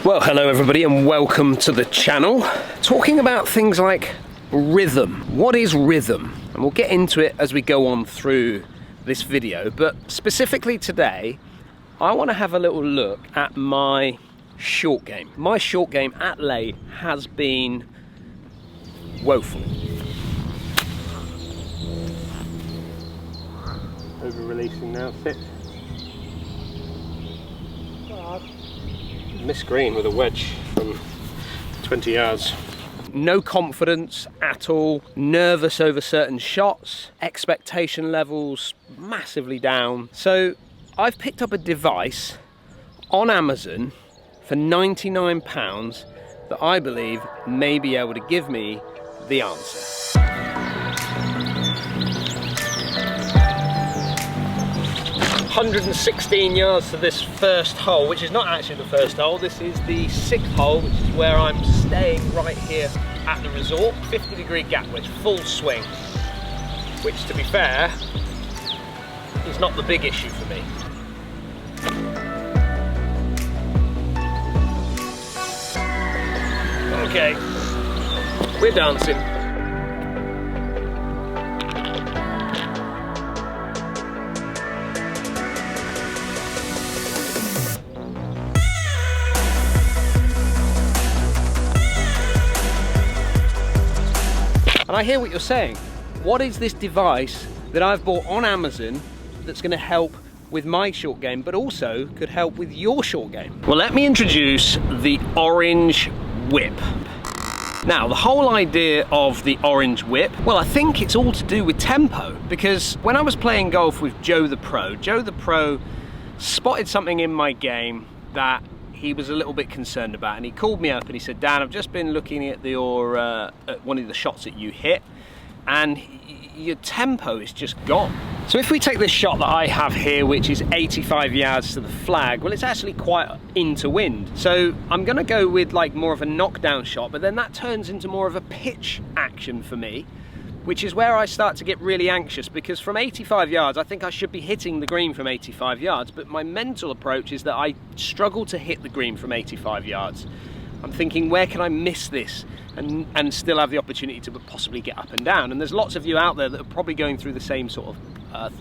Well, hello everybody and welcome to the channel. Talking about things like rhythm. What is rhythm? And we'll get into it as we go on through this video, but specifically today, I want to have a little look at my short game. My short game at late has been woeful. Over-releasing now, sit. Missed green with a wedge from 20 yards. No confidence at all, nervous over certain shots, expectation levels massively down. So I've picked up a device on Amazon for £99 that I believe may be able to give me the answer. 116 yards to this first hole, which is not actually the first hole. This is the 6th hole, which is where I'm staying right here at the resort. 50-degree gap wedge, full swing, which, to be fair, is not the big issue for me. Okay, we're dancing. And I hear what you're saying. What is this device that I've bought on Amazon that's going to help with my short game, but also could help with your short game? Well, let me introduce the Orange Whip. Now, the whole idea of the Orange Whip, well, I think it's all to do with tempo, because when I was playing golf with Joe the Pro spotted something in my game that he was a little bit concerned about, and he called me up and he said, Dan, I've just been looking at at one of the shots that you hit, and your tempo is just gone. So if we take this shot that I have here, which is 85 yards to the flag, well, it's actually quite into wind. So I'm gonna go with like more of a knockdown shot, but then that turns into more of a pitch action for me, which is where I start to get really anxious, because from 85 yards, I think I should be hitting the green from 85 yards, but my mental approach is that I struggle to hit the green from 85 yards. I'm thinking, where can I miss this and still have the opportunity to possibly get up and down? And there's lots of you out there that are probably going through the same sort of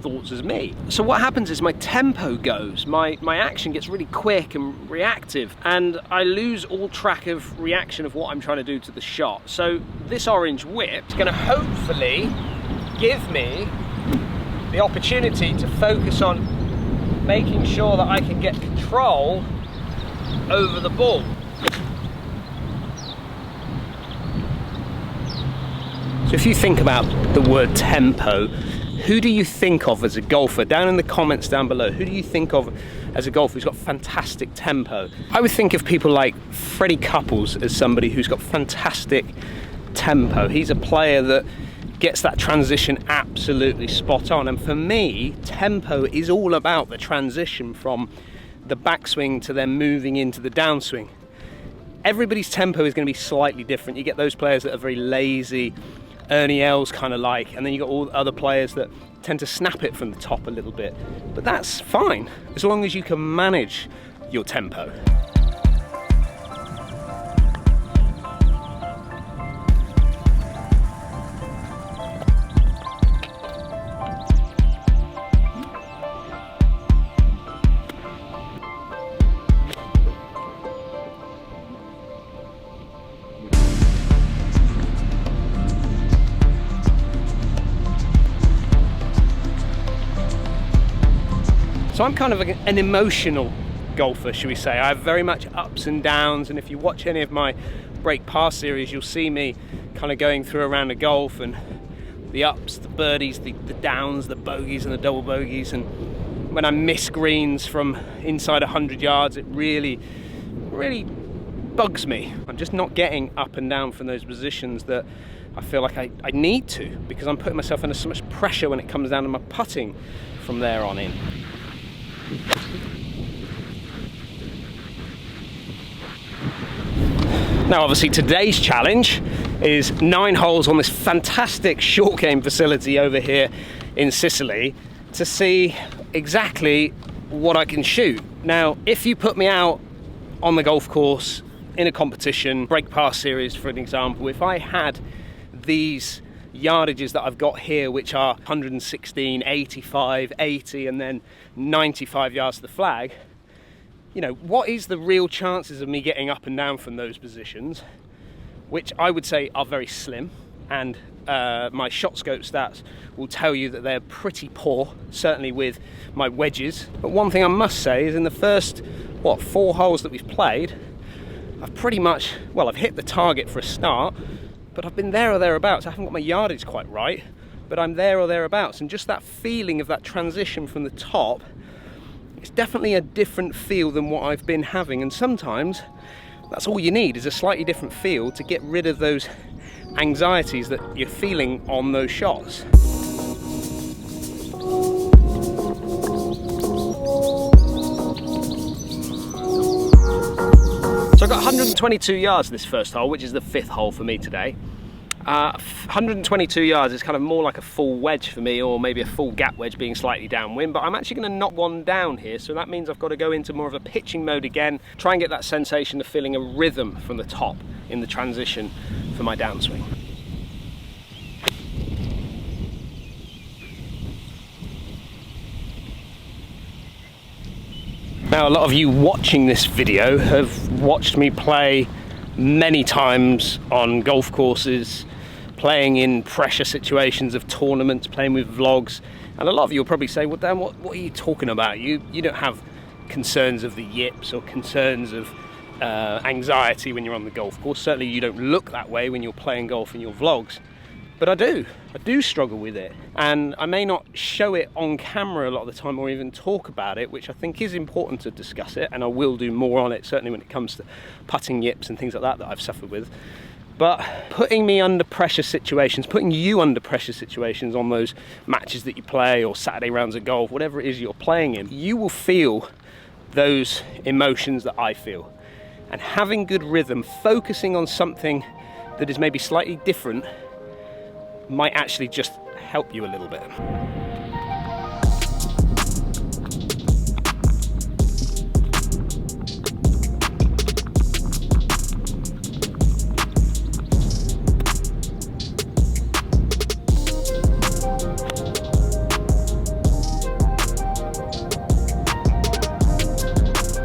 thoughts as me. So what happens is my tempo goes, my action gets really quick and reactive, and I lose all track of reaction of what I'm trying to do to the shot. So this Orange Whip is going to hopefully give me the opportunity to focus on making sure that I can get control over the ball. So if you think about the word tempo, who do you think of as a golfer? Down in the comments down below, who do you think of as a golfer who's got fantastic tempo? I would think of people like Freddie Couples as somebody who's got fantastic tempo. He's a player that gets that transition absolutely spot on. And for me, tempo is all about the transition from the backswing to then moving into the downswing. Everybody's tempo is going to be slightly different. You get those players that are very lazy, Ernie Els kind of like, and then you got all the other players that tend to snap it from the top a little bit. But that's fine, as long as you can manage your tempo. So I'm kind of an emotional golfer, should we say. I have very much ups and downs, and if you watch any of my break pass series, you'll see me kind of going through a round of golf, and the ups, the birdies, the downs, the bogeys and the double bogeys, and when I miss greens from inside 100 yards, it really bugs me. I'm just not getting up and down from those positions that I feel like I need to, because I'm putting myself under so much pressure when it comes down to my putting from there on in. Now obviously today's challenge is 9 holes on this fantastic short game facility over here in Sicily to see exactly what I can shoot. Now if you put me out on the golf course, in a competition, break pass series for an example, if I had these yardages that I've got here, which are 116, 85, 80, and then 95 yards to the flag, you know, what is the real chances of me getting up and down from those positions, which I would say are very slim, and my shot scope stats will tell you that they're pretty poor, certainly with my wedges. But one thing I must say is in the first, 4 holes that we've played, I've pretty much, I've hit the target for a start, but I've been there or thereabouts. I haven't got my yardage quite right, but I'm there or thereabouts. And just that feeling of that transition from the top, it's definitely a different feel than what I've been having. And sometimes that's all you need, is a slightly different feel to get rid of those anxieties that you're feeling on those shots. So I've got 122 yards this first hole, which is the 5th hole for me today. 122 yards is kind of more like a full wedge for me, or maybe a full gap wedge being slightly downwind, but I'm actually going to knock one down here, so that means I've got to go into more of a pitching mode again, try and get that sensation of feeling a rhythm from the top in the transition for my downswing. Now, a lot of you watching this video have watched me play many times on golf courses, playing in pressure situations of tournaments, playing with vlogs, and a lot of you will probably say, well, Dan, what are you talking about? You don't have concerns of the yips or concerns of anxiety when you're on the golf course. Certainly you don't look that way when you're playing golf in your vlogs. But I do struggle with it, and I may not show it on camera a lot of the time or even talk about it, which I think is important to discuss it, and I will do more on it, certainly when it comes to putting yips and things like that I've suffered with. But putting me under pressure situations, putting you under pressure situations on those matches that you play, or Saturday rounds of golf, whatever it is you're playing in, you will feel those emotions that I feel. And having good rhythm, focusing on something that is maybe slightly different, might actually just help you a little bit.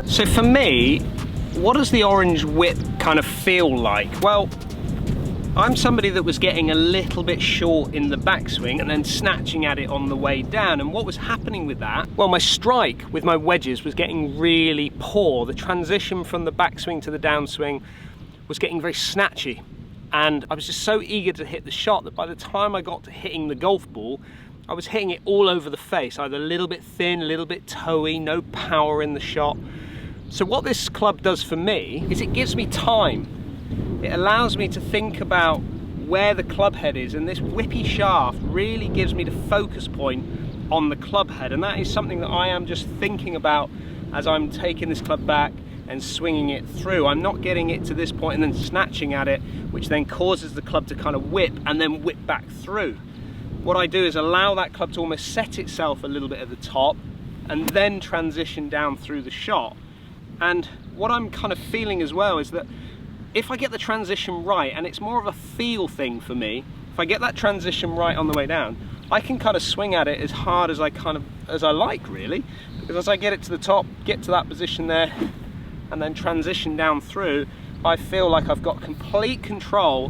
So for me, what does the orange whip kind of feel like? Well, I'm somebody that was getting a little bit short in the backswing and then snatching at it on the way down. And what was happening with that? Well, my strike with my wedges was getting really poor. The transition from the backswing to the downswing was getting very snatchy. And I was just so eager to hit the shot that by the time I got to hitting the golf ball, I was hitting it all over the face, either a little bit thin, a little bit toey, no power in the shot. So what this club does for me is it gives me time. It allows me to think about where the club head is, and this whippy shaft really gives me the focus point on the club head, and that is something that I am just thinking about as I'm taking this club back and swinging it through. I'm not getting it to this point and then snatching at it, which then causes the club to kind of whip and then whip back through. What I do is allow that club to almost set itself a little bit at the top and then transition down through the shot. And what I'm kind of feeling as well is that if I get the transition right, and it's more of a feel thing for me, if I get that transition right on the way down, I can kind of swing at it as hard as I like, really, because as I get it to the top, get to that position there, and then transition down through, I feel like I've got complete control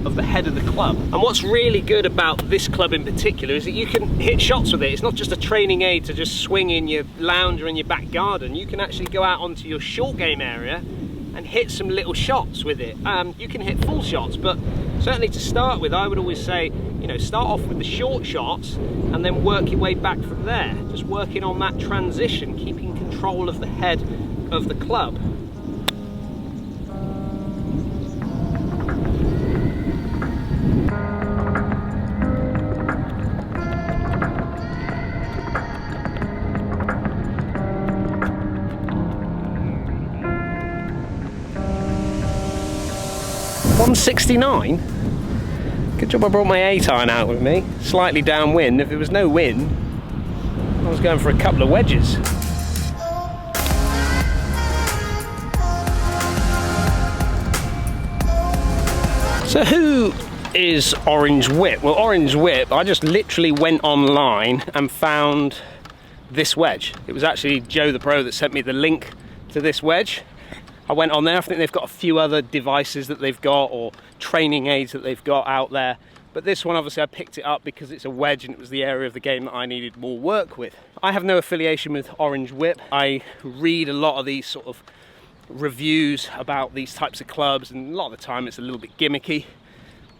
of the head of the club. And what's really good about this club in particular is that you can hit shots with it. It's not just a training aid to just swing in your lounge or in your back garden. You can actually go out onto your short game area and hit some little shots with it. You can hit full shots, but certainly to start with, I would always say, you know, start off with the short shots and then work your way back from there. Just working on that transition, keeping control of the head of the club. .169? Good job I brought my 8-iron out with me. Slightly downwind. If there was no wind, I was going for a couple of wedges. So who is Orange Whip? Well, Orange Whip, I just literally went online and found this wedge. It was actually Joe the Pro that sent me the link to this wedge. I went on there. I think they've got a few other devices that they've got, or training aids that they've got out there. But this one, obviously, I picked it up because it's a wedge and it was the area of the game that I needed more work with. I have no affiliation with Orange Whip. I read a lot of these sort of reviews about these types of clubs, and a lot of the time it's a little bit gimmicky.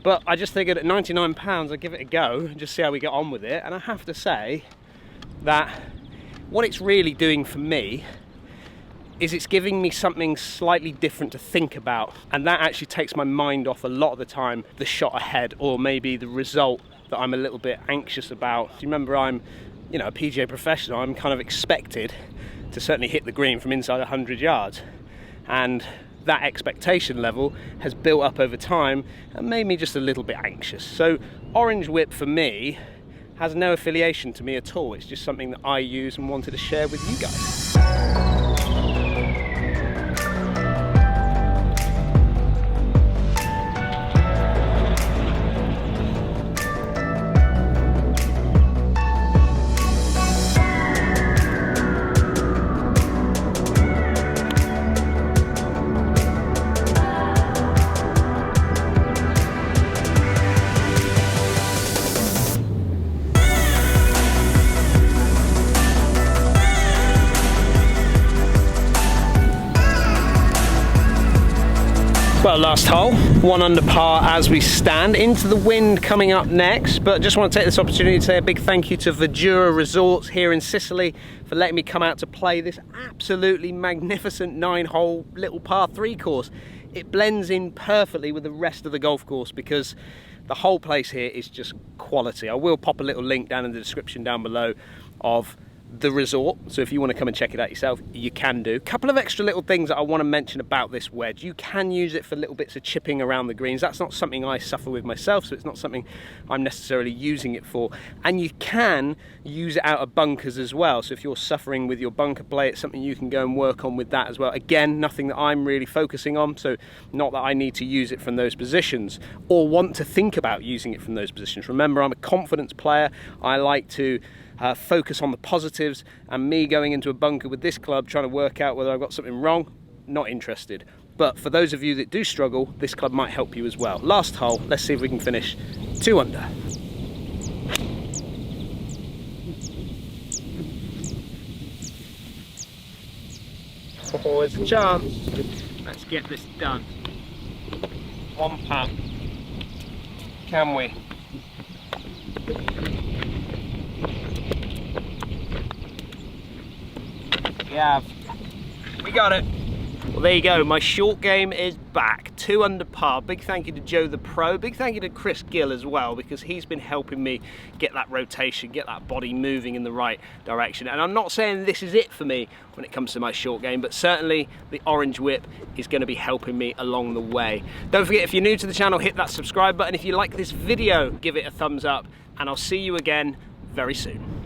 But I just figured at £99 I'd give it a go and just see how we get on with it. And I have to say that what it's really doing for me is it's giving me something slightly different to think about, and that actually takes my mind off a lot of the time the shot ahead, or maybe the result that I'm a little bit anxious about. Do you remember, I'm, you know, a PGA professional. I'm kind of expected to certainly hit the green from inside 100 yards, and that expectation level has built up over time and made me just a little bit anxious. So Orange Whip for me has no affiliation to me at all. It's just something that I use and wanted to share with you guys. Well, last hole, 1 under par as we stand. Into the wind coming up next, but just want to take this opportunity to say a big thank you to Verdura Resort here in Sicily for letting me come out to play this absolutely magnificent 9-hole little par 3 course. It blends in perfectly with the rest of the golf course because the whole place here is just quality. I will pop a little link down in the description down below of the resort, so if you want to come and check it out yourself, you can do. Couple of extra little things that I want to mention about this wedge. You can use it for little bits of chipping around the greens. That's not something I suffer with myself, so it's not something I'm necessarily using it for. And you can use it out of bunkers as well, so if you're suffering with your bunker play, it's something you can go and work on with that as well. Again, nothing that I'm really focusing on, so not that I need to use it from those positions or want to think about using it from those positions. Remember, I'm a confidence player. I like to focus on the positives, and me going into a bunker with this club trying to work out whether I've got something wrong, not interested. But for those of you that do struggle, this club might help you as well. Last hole, let's see if we can finish 2 under. Oh, there's a chance. Let's get this done. 1 putt. Can we? Yeah, we got it. Well, there you go. My short game is back. 2 under par. Big thank you to Joe the Pro. Big thank you to Chris Gill as well, because he's been helping me get that rotation, get that body moving in the right direction. And I'm not saying this is it for me when it comes to my short game, but certainly the Orange Whip is going to be helping me along the way. Don't forget, if you're new to the channel, hit that subscribe button. If you like this video, give it a thumbs up, and I'll see you again very soon.